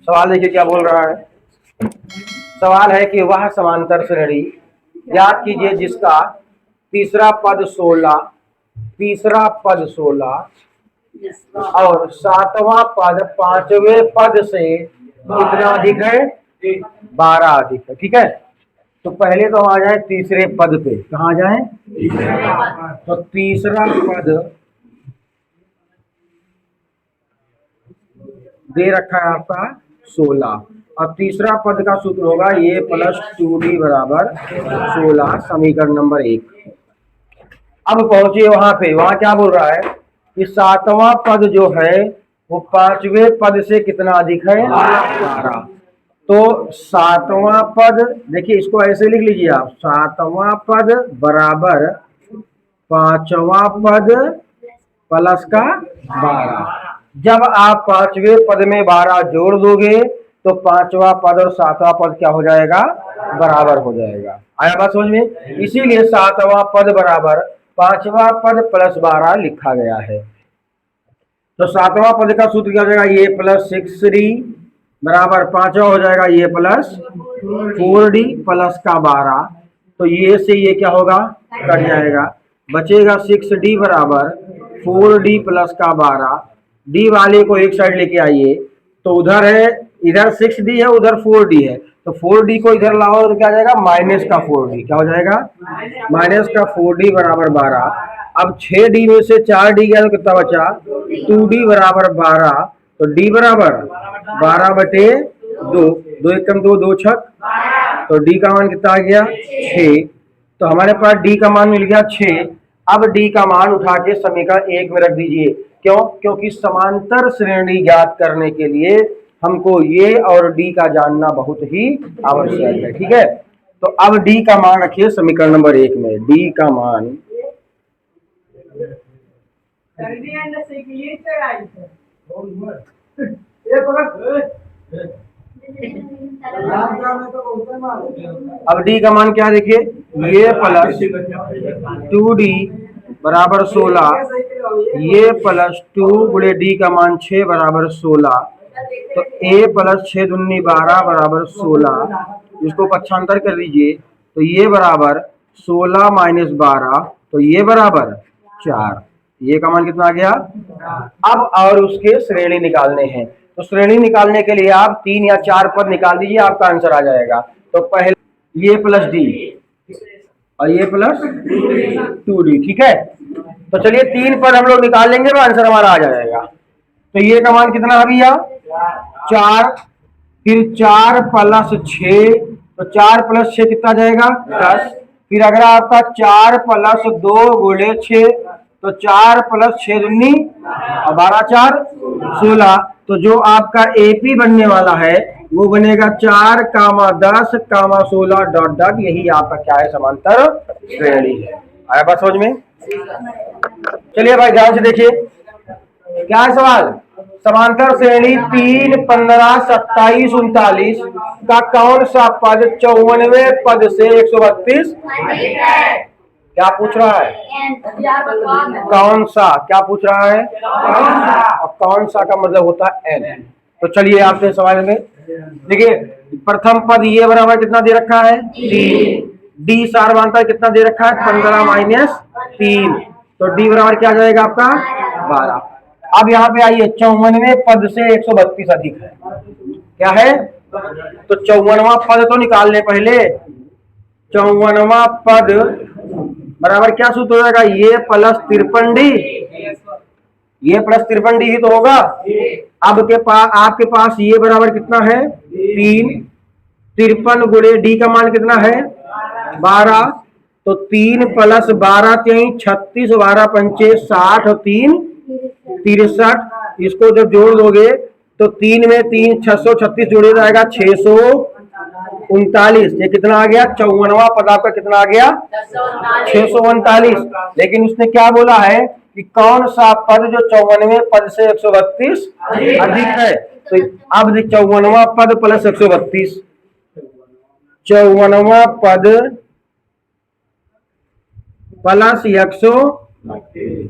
सवाल देखिए क्या बोल रहा है। सवाल है कि वह समांतर श्रेणी याद कीजिए जिसका तीसरा पद 16, तीसरा पद 16 और सातवां पद पांचवें पद से कितना अधिक है? 12 अधिक है। ठीक है, तो पहले तो हम आ जाए तीसरे पद पे। कहाँ जाए? तो तीसरा पद दे रखा है आपका 16 और तीसरा पद का सूत्र होगा ये प्लस 2d बराबर 16, समीकरण नंबर 1। अब पहुंचे वहां पे, वहां क्या बोल रहा है कि सातवां पद जो है वो पांचवें पद से कितना अधिक है? 12। तो सातवां पद देखिए, इसको ऐसे लिख लीजिए आप, सातवां पद बराबर पांचवा पद प्लस का 12। जब आप पांचवें पद में 12 जोड़ दोगे तो पांचवा पद और सातवां पद क्या हो जाएगा? बराबर हो जाएगा। आया बात समझ में? इसीलिए सातवां पद बराबर पांचवा पद प्लस 12 लिखा गया है। तो सातवां पद का सूत्र क्या हो जाएगा? ये प्लस 6d बराबर पांचवा हो जाएगा ये प्लस 4d प्लस का 12। तो ये से ये क्या होगा? कट जाएगा, बचेगा 6d बराबर 4d प्लस का 12। डी वाले को एक साइड लेके आइए, तो उधर है, इधर 6d है, उधर 4d है, तो 4d को इधर लाओ तो क्या जाएगा? माइनस का 4d। क्या हो जाएगा? माइनस का 4d बराबर 12। अब 6d में से 4d गया तो कितना बचा? 2d बराबर 12। तो d बराबर 12 बटे 2, 2 एकम 2, 2 छक, तो d का मान कितना आ गया? 6। तो हमारे पास d का मान मिल गया 6। अब d का मान उठा के समीकरण 1 में रख दीजिए। क्यों? क्योंकि समांतर श्रेणी ज्ञात करने के लिए हमको ये और d का जानना बहुत ही आवश्यक है। ठीक है, तो अब d का मान रखिए समीकरण नंबर 1 में। d का मान अब d का मान क्या देखिए, ये प्लस 2d बराबर 16, ये प्लस 2 गुणे d का मान 6 बराबर 16। तो a प्लस 6 दूनी 12 बराबर 16। इसको पक्षांतर कर दीजिए तो ये बराबर 16 माइनस 12, तो ये बराबर 4। ये का मान कितना आ गया? अब और उसके श्रेणी निकालने हैं, तो श्रेणी निकालने के लिए आप 3 या 4 पद निकाल दीजिए, आपका आंसर आ जाएगा। तो पहले ये प्लस डी और ये प्लस 2d। ठीक है, तो चलिए 3 पद हम लोग निकाल लेंगे तो आंसर हमारा आ जाएगा। तो ये का मान कितना अभी आ 4, फिर 4 प्लस 6, तो 4 प्लस 6 कितना जाएगा? 10। फिर अगर आपका 4 प्लस 2 गुणे 6, तो 4 प्लस 6 दूनी और 12 4 16। तो जो आपका एपी बनने वाला है वो बनेगा 4, 10, 16 डॉट डॉट। यही आपका क्या है? समांतर श्रेणी है। आया बात समझ में? चलिए भाई ध्यान से देखिए क्या है सवाल। समांतर श्रेणी 3, 15, 27, 39 का कौन सा पद 54वें पद से 132? क्या पूछ रहा है? कौन सा? क्या पूछ रहा है? और कौन सा का मतलब होता है n। तो चलिए आपसे सवाल में देखिए, प्रथम पद ये बराबर कितना दे रखा है? 3। डी सार्वधातुक कितना दे रखा है? 15 माइनस 3, तो डी बराबर क्या जाएगा आपका? 12। अब यहाँ पे आइए, 54वें पद से 132 अधिक है, क्या है? तो 54वां पद तो निकाल ले पहले। 54वां पद बराबर क्या सूत्र हो जाएगा? ये प्लस 53d, ये प्लस 53d ही तो होगा। अब के पास आपके पास ये बराबर कितना है? 3। 53 गुणे डी का मान कितना है? 12। तो 3 प्लस 12 3 36, 12 पंचे 60 और 3 63। इसको जब जोड़ दोगे तो 3 में 3 636 जोड़े जाएगा 639। ये कितना आ गया? 54वां पद आपका कितना आ गया? 639। लेकिन उसने क्या बोला है कि कौन सा पद जो 54वें पद से 132 अधिक है। तो अब 54वां पद प्लस 132, 54वां पद प्लस 132।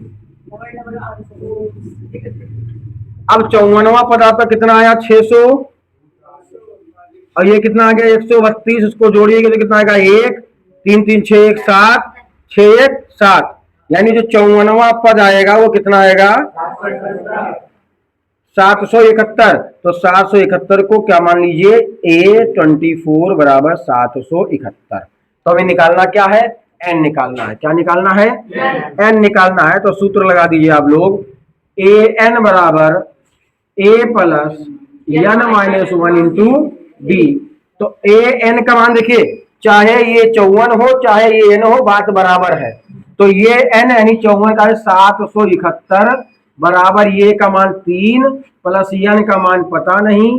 अब 54वां पद आपका कितना आया? 600 और ये कितना आ गया 132, इसको जोड़िएगा तो कितना आएगा 1 3 3 6 1 7 6 1 7, यानी जो 54वां पद आएगा वो कितना आएगा 771। तो 771 को क्या मान लीजिए A24 बराबर 771। तो हमें निकालना क्या है, n निकालना है। क्या निकालना है, n निकालना है। तो सूत्र लगा दीजिए आप लोग, an बराबर a plus n minus 1 into D. तो an का मान देखिए, चाहे ये 54 हो चाहे ये n हो, बात बराबर है। तो ये n यानी 54 का 771 बराबर ये का मान 3 प्लस n का मान पता नहीं,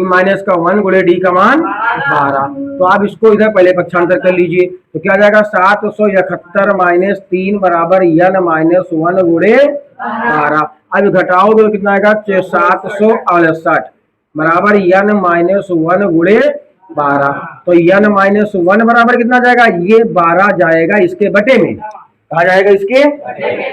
माइनस का 1 गुणे डी का मान 12। तो आप इसको इधर पहले पक्षांतर कर लीजिए, तो क्या जाएगा 771 माइनस 3 बराबर n माइनस 1 गुणे 12। अब घटाओ तो कितना आएगा 768 बराबर n माइनस 1 गुणे 12। तो n माइनस 1 बराबर कितना जाएगा, ये 12 जाएगा इसके बटे में। कहा जाएगा इसके,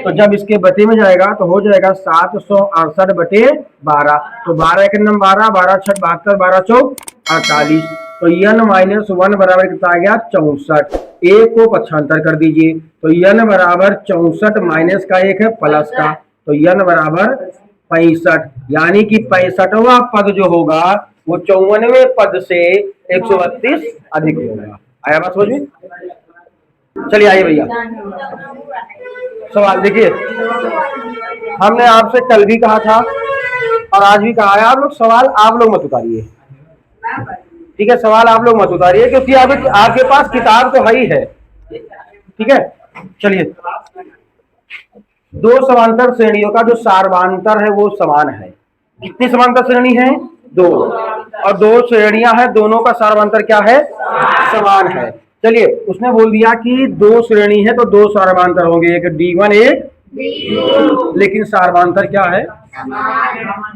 तो जब इसके बटे में जाएगा तो हो जाएगा 768 बटे 12। तो 12 एक नंबर 12, 12 6 72, 12 चौक 48। तो n माइनस 1 बराबर कितना आ गया 64। एक को पक्षांतर कर दीजिए, तो n बराबर 64 माइनस का 1 है प्लस का, तो n बराबर 65, यानी कि 65वां पद जो होगा वो 54वें पद से 132 अधिक होगा। आया बात समझ में? चलिए आइए भैया, सवाल देखिए, हमने आपसे कल भी कहा था और आज भी कहा है, आप लोग सवाल आप लोग मत उतारिए, ठीक है? सवाल आप लोग मत उतारिए, क्योंकि आपके पास किताब तो है ही है, ठीक है? चलिए, दो समांतर श्रेणियों का जो सार्वधातर है वो समान है। कितनी समांतर श्रेणी है? 2, और 2 श्रेणियां हैं, दोनों का सार्वधातर क्या है? समान है। चलिए, उसने बोल दिया कि 2 श्रेणी है तो 2 सार्वधातर होंगे, एक D1 एक D2, लेकिन सार्वधातर क्या है?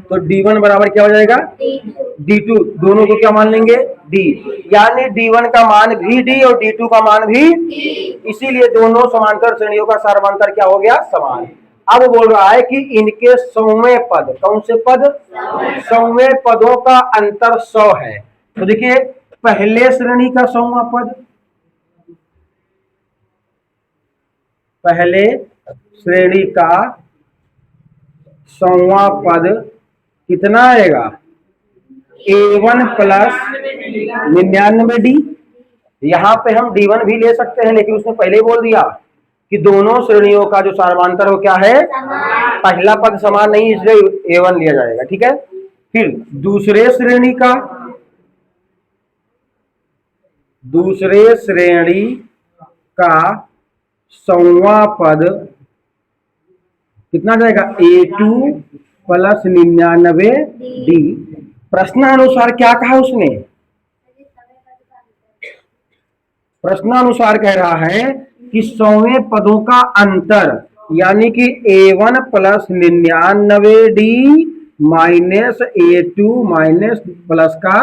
तो D1 बराबर क्या हो जाएगा D2, दोनों को क्या मान लेंगे D, यानी D1 का मान भी D और D2 का मान भी D, इसीलिए दोनों समांतर श्रेणियों का सार्वधातर क्या हो गया? समान। अब बोल रहा है कि इनके 100वें पद, कौन से पद? 100वें पदों का अंतर 100 है। तो देखिए, पहले श्रेणी का 100वां पद, पहले श्रेणी का 100वां पद कितना आएगा? A1 plus 99D। यहां पे हम D1 भी ले सकते हैं, लेकिन उसने पहले ही बोल दिया कि दोनों श्रेणियों का जो सार्वधातर हो क्या है? पहला पद समान नहीं, इसलिए A1 लिया जाएगा, ठीक है? फिर दूसरे श्रेणी का, दूसरे श्रेणी का 100वां पद कितना जाएगा? A2 plus 99D। प्रश्नानुसार क्या कहा उसने? प्रश्नानुसार कह रहा है कि 100वें पदों का अंतर, यानी कि A1 plus 99D minus A2 minus plus का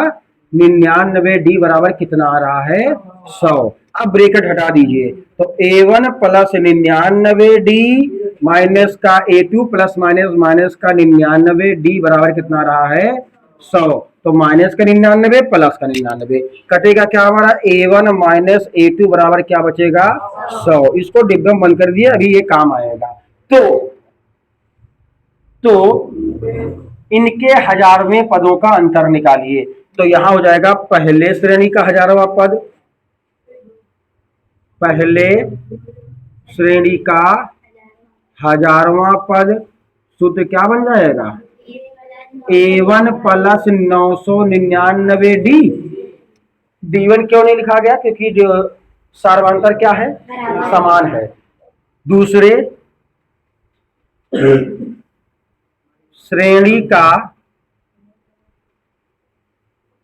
99D बराबर कितना आ रहा है? 100। अब ब्रैकेट हटा दीजिए, तो A1 प्लस 99D माइनस का A2 प्लस माइनस माइनस का 99D बराबर कितना रहा है? 100। तो माइनस का 99 प्लस का 99 कटेगा, क्या हमारा A1 माइनस A2 बराबर क्या बचेगा? 100। इसको डिब्बे में बंद कर दिए, अभी ये काम आएगा। तो इनके 1000वें पदों का अंतर निकालिए। तो यहां हो जाएगा पहले श्रेणी का 1000वां पद, पहले श्रेणी का 1000वां पद सूत्र क्या बन जाएगा? A1 plus 999D। D1 क्यों नहीं लिखा गया? क्योंकि जो सार्वधातर क्या है? समान है। दूसरे श्रेणी का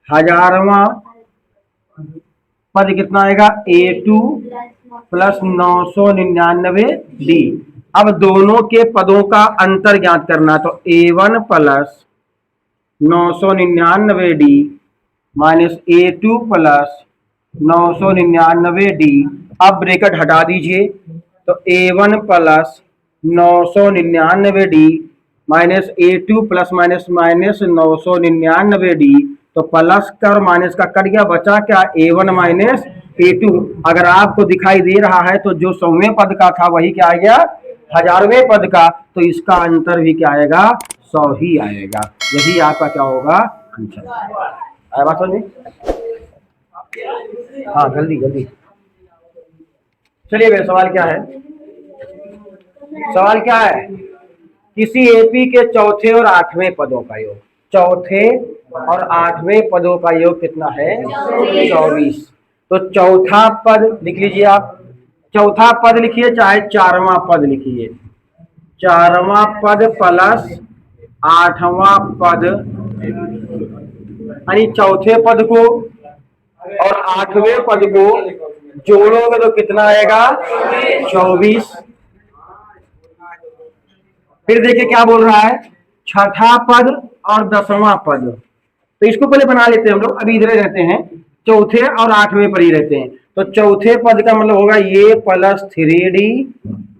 1000वां पद कितना आएगा? A2 plus 999D। अब दोनों के पदों का अंतर ज्ञात करना, तो A1 plus 999D minus A2 plus 999D। अब ब्रैकेट हटा दीजिए, तो A1 plus 999D minus A2 plus minus minus 999D। तो प्लस का और माइनस का कट गया, बचा क्या A1 माइनस A2। अगर आपको दिखाई दे रहा है तो जो 100वें पद का था वही क्या आ गया 1000वें पद का, तो इसका अंतर भी क्या आएगा 100 ही आएगा। यही आपका क्या होगा आंसर। आया बात समझ में? हाँ जल्दी जल्दी। चलिए भाई सवाल क्या है, सवाल क्या है, किसी एपी के चौथे और आठवें पदों का योग, चौथे और आठवें पदों का योग कितना है 24। तो चौथा पद लिख लीजिए आप, चौथा पद लिखिए चाहे चारवां पद लिखिए, चारवां पद प्लस आठवां पद, यानी चौथे पद को और आठवें पद को जोड़ोगे तो कितना आएगा 24। फिर देखिए क्या बोल रहा है, छठा पद और 10वां पद, तो इसको पहले बना लेते हैं हम लोग, अभी इधर रहते हैं, चौथे और आठवें पर ही रहते हैं। तो चौथे पद का मतलब होगा ये प्लस 3D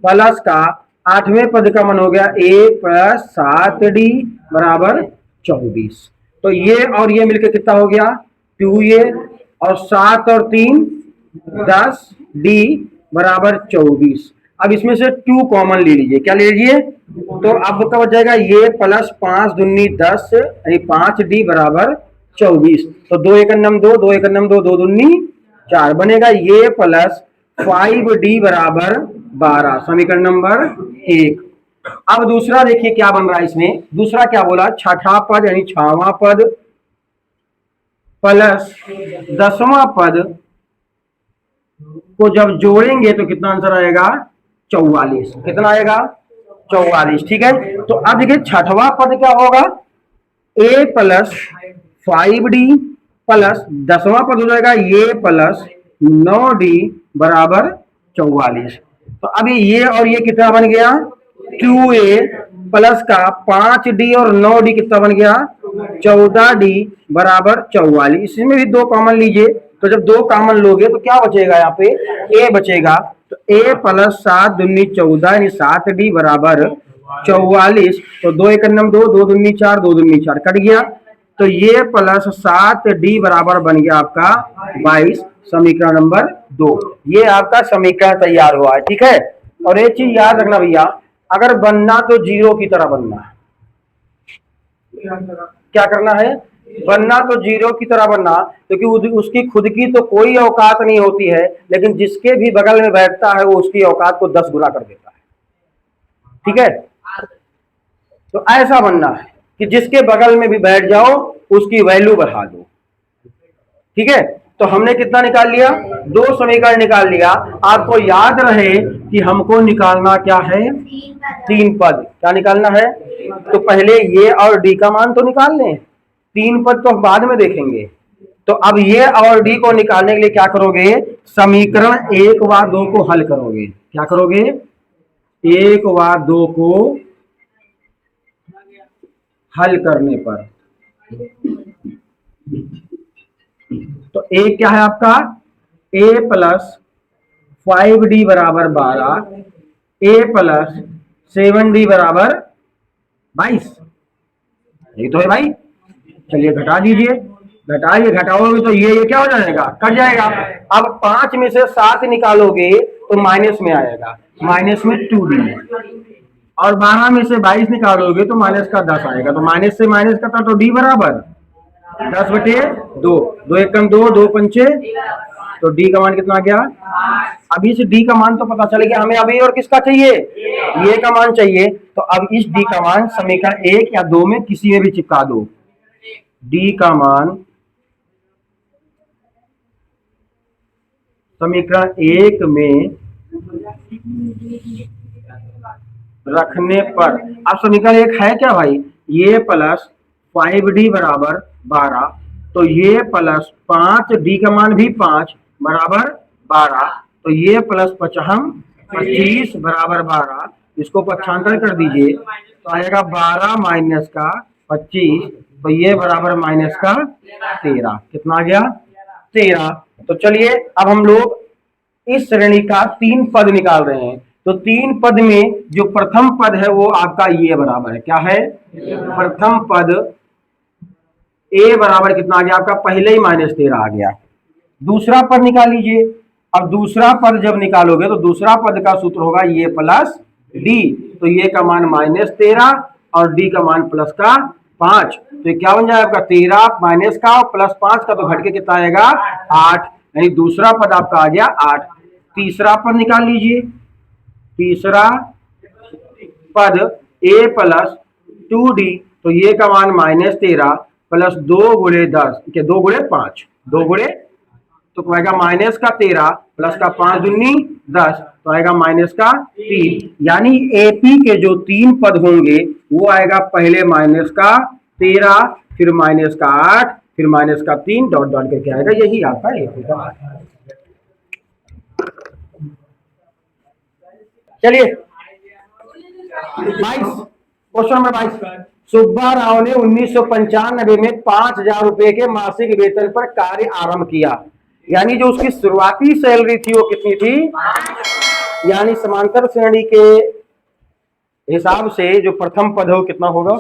प्लस का आठवें पद का मन हो गया A प्लस 7D बराबर 24। तो ये और ये मिलकर कितना हो गया 2A और 7 और 3 10D बराबर 24। अब इसमें से 2 कॉमन ले लीजिए, क्या ले लीजिए, तो अब क्या हो जाएगा ये प्लस 5 दूनी 10 यानी 5D बराबर 24। तो 2 एकम 2 2 एकम 2 2 दूनी 4 बनेगा ये प्लस 5D बराबर 12, समीकरण नंबर 1। अब दूसरा देखिए क्या बन रहा है इसमें, दूसरा क्या बोला, छठा पद यानी 6वां पद प्लस 10वां पद को जब जोड़ेंगे तो कितना आंसर आएगा 44। कितना आएगा 44, ठीक है। तो अब देखिए छठवां पद क्या होगा A प्लस 5D प्लस 10वां पद हो जाएगा ये प्लस 9D बराबर 44। तो अभी ये और ये कितना बन गया 2A प्लस का 5D और 9D कितना बन गया 14D बराबर 44। इसमें भी 2 कॉमन लीजिए, तो जब 2 कॉमन लोगे तो क्या बचेगा यहाँ पे A बचेगा, तो A प्लस 7 दूनी 14 यानी 7D बराबर 44। तो 2 एकम 2 2 दूनी 4 2 दूनी 4 कट गया, तो ये प्लस 7D बराबर बन गया आपका 22, समीकरण नंबर 2। ये आपका समीकरण तैयार हुआ है, ठीक है। और एक चीज याद रखना भैया, अगर बनना तो 0 की तरह बनना है, क्या करना है, बनना तो 0 की तरह बनना, क्योंकि उसकी खुद की तो कोई औकात नहीं होती है, लेकिन जिसके भी बगल में बैठता है वो उसकी औकात को 10 गुना कर देता है, ठीक है। तो ऐसा बनना है कि जिसके बगल में भी बैठ जाओ उसकी वैल्यू बढ़ा दो, ठीक है। तो हमने कितना निकाल लिया 2 समीकरण निकाल लिया। आपको याद रहे कि हमको निकालना क्या है 3 पद, क्या निकालना है, तो पहले ये और D का मान तो निकाल लें, 3 पद तो बाद में देखेंगे। तो अब ये और D को निकालने के लिए क्या करोगे, समीकरण 1 व 2 को हल करोगे। क्या करोगे 1 व 2 को हल करने पर, तो A क्या है आपका A प्लस 5D बराबर 12, A प्लस 7D बराबर 22, यही तो है भाई। चलिए घटा दीजिए, घटाइए, घटाओगे तो ये क्या हो जाएगा कट जाएगा। अब 5 में से 7 निकालोगे तो माइनस में आएगा, माइनस में 2D, और 12 में से 22 निकालोगे तो माइनस का 10 आएगा, तो माइनस से माइनस का था तो D बराबर 10/2, 2 एकम 2 2 पंचे, तो D का मान कितना आ गया। अभी से D का मान तो पता चले गया हमें, अभी और किसका चाहिए ये का मान चाहिए। तो अब इस D का मान समीकरण 1 या 2 में किसी में भी चिपका दो, D का मान समीकरण 1 में रखने पर, अब समीकरण 1 है क्या भाई, ये प्लस 5D बराबर 12, तो ये प्लस 5D का मान भी 5 बराबर 12, तो ये प्लस 25 बराबर 12, इसको पक्षांतर कर दीजिए तो आएगा 12 माइनस का 25, तो ये बराबर माइनस का 13, कितना आ गया 13। तो चलिए अब हम लोग इस श्रेणी का 3 पद निकाल रहे हैं। तो 3 पद में जो प्रथम पद है वो आपका ये बराबर है, क्या है प्रथम पद ए बराबर कितना आ गया आपका, पहले ही -13 आ गया। दूसरा पद निकाल लीजिए। अब दूसरा पद जब निकालोगे तो दूसरा पद का सूत्र होगा ये प्लस डी। तो ये का मान -13 और डी का मान प्लस का 5। तो ये क्या बन जाएगा आपका, 13 माइनस का और प्लस 5 का, तो घट के कितना आएगा 8। यानी दूसरा पद आपका आ गया 8। तीसरा पद निकाल लीजिए। तीसरा पद a प्लस 2d, तो ये का मान -13 प्लस 2 गुणे 10 के 2 गुणे 5, 2 गुणे, तो आएगा माइनस का 13 प्लस का 5 दूनी 10, तो आएगा माइनस का 3। यानी एपी के जो 3 पद होंगे वो आएगा पहले माइनस का 13, फिर माइनस का 8, फिर माइनस का 3, डॉट डॉट करके आएगा। यही आपका एपी का। चलिए 22, क्वेश्चन नंबर 22। सुब्बा राव ने 1995 में 5,000 रुपए के मासिक वेतन पर कार्य आरंभ किया। यानी जो उसकी शुरुआती सैलरी थी वो कितनी थी, यानी समांतर श्रेणी के हिसाब से जो प्रथम पद हो कितना होगा,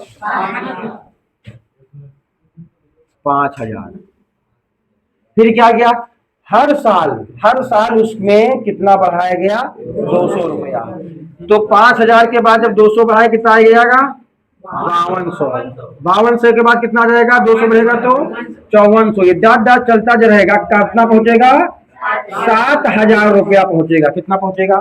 5,000। फिर क्या गया, हर साल उसमें कितना बढ़ाया गया, 200 रुपया। तो 5,000 के बाद जब 200 बढ़ाए कितना आ जाएगा, 5200 के बाद कितना आ जाएगा, 200 बढ़ेगा तो 5400। ये डॉट डॉट चलता जो रहेगा कितना पहुंचेगा, 7,000 रुपया पहुंचेगा। कितना पहुंचेगा,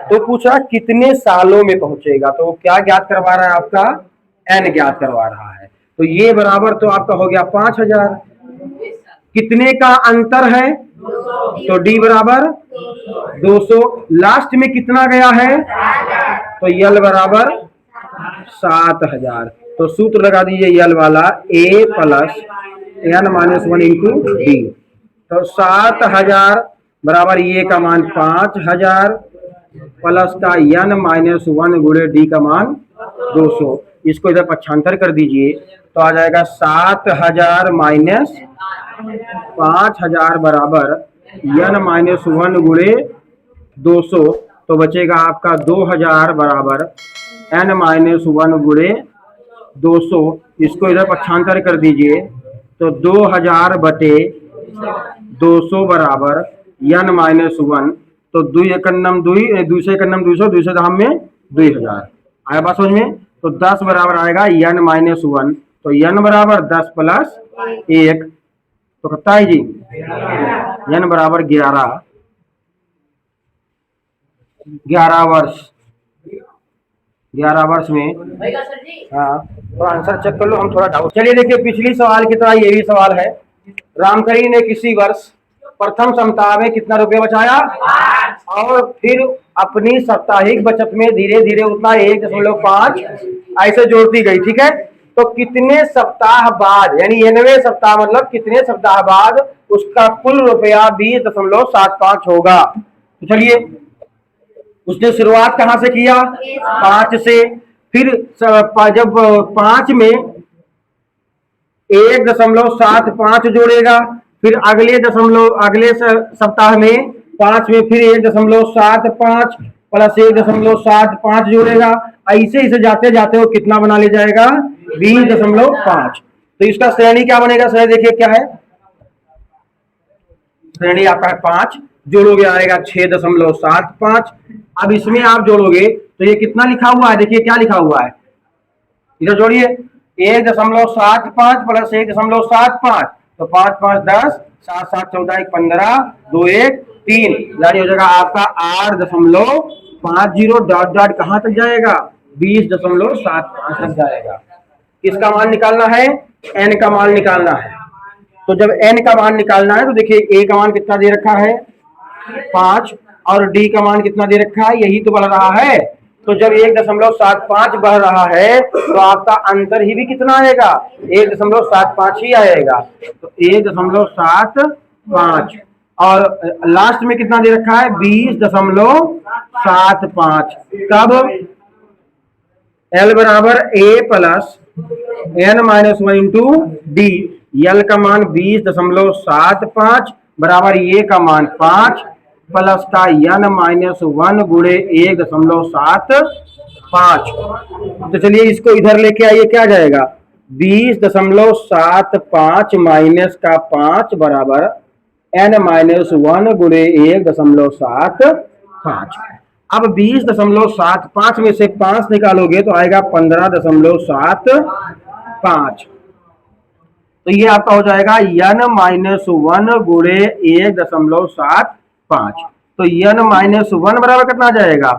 तो पूछा कितने सालों में पहुंचेगा, तो क्या ज्ञात करवा रहा है आपका, एन ज्ञात करवा रहा है। तो ये बराबर तो आपका हो गया 5,000। कितने का अंतर है, तो डी बराबर 200। लास्ट में कितना गया है, तो यल बराबर 7,000। तो सूत्र लगा दीजिए यल वाला, ए प्लस n-1 इंटू डी। तो 7,000 बराबर ये का मान 5,000 प्लस का n-1 गुणे डी का मान 200। इसको इधर पक्षांतर कर दीजिए तो आ जाएगा 7,000 माइनस 5,000 बराबर n-1 गुणे 200। तो बचेगा आपका 2,000 बराबर n-1 गुणे 200। इसको इधर पक्षांतर कर दीजिए तो 2,000 बटे 200 बराबर n-1। तो 2 एकन्नम 2, 2 से एकन्नम 200, 2 से धाम में 2,000 आया बात समझ में। तो 10 बराबर आएगा n-1। तो n बराबर 10 प्लस 1, तो कितना है जी, n बराबर 11 वर्ष। 11 वर्ष में, हाँ तो आंसर चेक कर लो, हम थोड़ा डाउट। चलिए देखिए पिछली सवाल की तरह ये भी सवाल है। रामकरी ने किसी वर्ष प्रथम सप्ताह में कितना रुपया बचाया, और फिर अपनी साप्ताहिक बचत में धीरे धीरे उतना 1.5 ऐसे जोड़ती गई। ठीक है, तो कितने सप्ताह बाद, यानी 90 सप्ताह मतलब कितने सप्ताह बाद उसका कुल रुपया 20.75 होगा। तो चलिए उसने शुरुआत कहां से किया, 5 से। फिर जब 5 में 1.75 जोड़ेगा, फिर अगले सप्ताह में 5 में फिर 1.75 प्लस 1.75 जोड़ेगा। ऐसे इसे जाते जाते वो कितना बना ले जाएगा, 20.5। तो इसका श्रेणी क्या बनेगा, श्रेणी देखिए क्या है, श्रेणी आपका है 5, जोड़ोगे आएगा 6.75। अब इसमें आप जोड़ोगे तो ये कितना लिखा हुआ है, देखिए क्या लिखा हुआ है, इधर जोड़िए 1.75 प्लस 1.75, तो 5 5 10, 7 7 14 1 15, 2 1 3, यानी हो जाएगा आपका 8.50 डॉट डॉट कहां तक जाएगा, 20.75 तक जाएगा। किसका मान निकालना है, एन का मान निकालना है। तो जब एन का मान निकालना है तो देखिए ए का मान कितना दे रखा है 5, और डी का मान कितना दे रखा है, यही तो बढ़ रहा है। तो जब 1.75 बढ़ रहा है तो आपका अंतर ही भी कितना आएगा, 1.75 ही आएगा। तो 1.75 और लास्ट में कितना दे रखा है 20.75। तब एल बराबर ए प्लस n-1 इंटू डी। यल का मान 20.75 बराबर ये का मान 5 प्लस का n-1 गुणे 1.75। तो चलिए इसको इधर लेके आइए, क्या जाएगा 20.75 माइनस का 5 बराबर n-1 गुणे 1.75। अब 20.75 में से 5 निकालोगे तो आएगा 15.75। तो ये आपका हो जाएगा n-1 गुणे 1.75। तो n-1 बराबर कितना आ जाएगा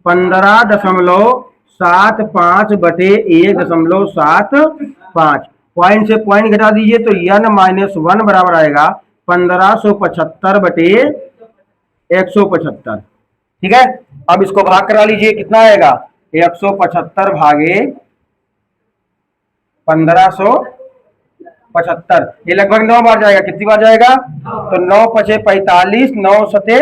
15.75 बटे 1.75। पॉइंट से पॉइंट घटा दीजिए तो n-1 बराबर आएगा 1575 बटे 175। ठीक है, अब इसको भाग करा लीजिए, कितना आएगा 175 भागे 1575। ये लगभग 9 बार जाएगा। कितनी बार जाएगा तो 9 पचे 45, 9 सते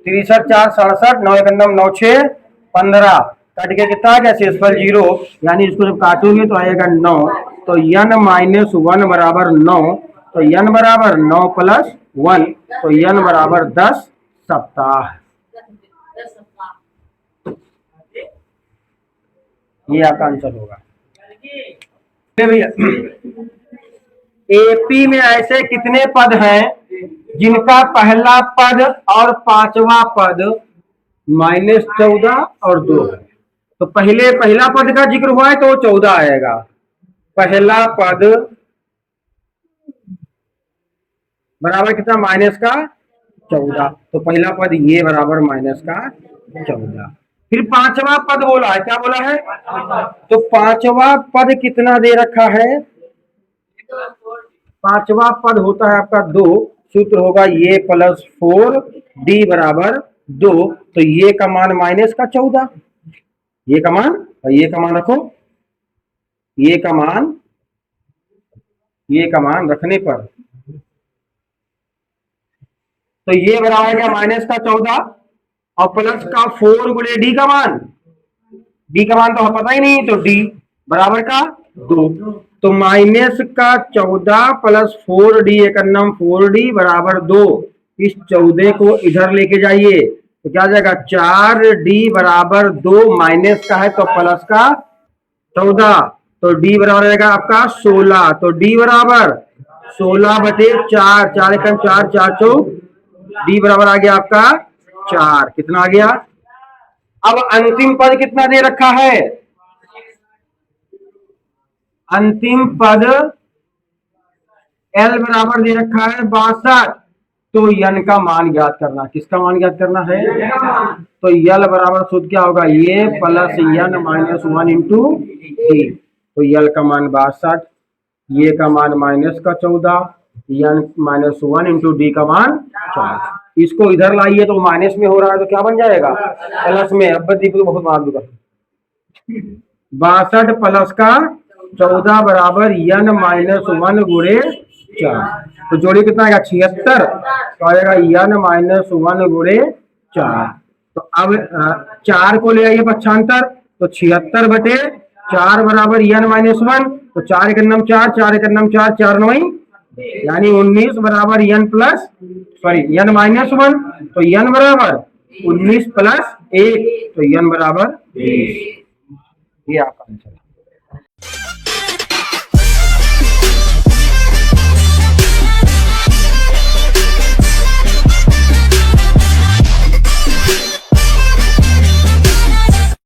63, 4 67, 9 एकम 9 6 15। कट के कितना आ गया शेषफल 0, यानी इसको जब काटोगे तो आएगा 9। तो n-1 बराबर 9। तो n बराबर 9 + 1, तो n बराबर 10 सप्ताह। ये आपका आंसर होगा। भैया एपी में ऐसे कितने पद हैं जिनका पहला पद और पांचवा पद -14 और 2 है? तो पहला पद का जिक्र हुआ है तो 14 आएगा। पहला पद बराबर कितना -14। तो पहला पद ये बराबर -14। फिर पांचवा पद बोला है, क्या बोला है? तो पांचवा पद कितना दे रखा है? पांचवा पद होता है आपका 2। सूत्र होगा ये + 4d बराबर 2। तो ये का मान -14, ये का मान और ये का मान रखो। ये का मान रखने पर तो ये बराबर क्या -14 और प्लस का 4 गुणे डी का मान। डी का मान तो हमें पता ही नहीं, तो डी बराबर का 2। तो -14 + 4d एकन्नम 4d बराबर 2। इस 14 को इधर लेके जाइए तो क्या जाएगा 4d बराबर 2। माइनस का है तो प्लस का 14, तो d बराबर रहेगा आपका 16। तो d बराबर 16 बटे 4, 4 एकम 4, 4 चौक, d बराबर आ गया आपका 4। कितना आ गया? अब अंतिम पद कितना दे रखा है? अंतिम पद L बराबर दे रखा है 62। तो n का मान ज्ञात करना। किसका मान ज्ञात करना है? तो L बराबर सूत्र क्या होगा? ये + n-1 इंटू d। तो L का मान 62, ये का मान -14, n-1 इंटू डी का मान 4। इसको इधर लाइए तो माइनस में हो रहा है तो क्या बन जाएगा? प्लस में। अब देखो बहुत मार दूंगा। 62 प्लस का 14 बराबर n-1 गुणे 4। तो जोड़ी कितना आएगा? 76। तो आएगा n-1 गुणे 4। तो अब 4 को ले आइए पक्षांतर, तो 76 बटे 4 बराबर n-1। तो 4 एकन्नम 4, 4 एकन्नम 4, 4 9, यानी 19 बराबर n-1। तो n बराबर 19 + 1, तो n बराबर 20। ये आपका आंसर है।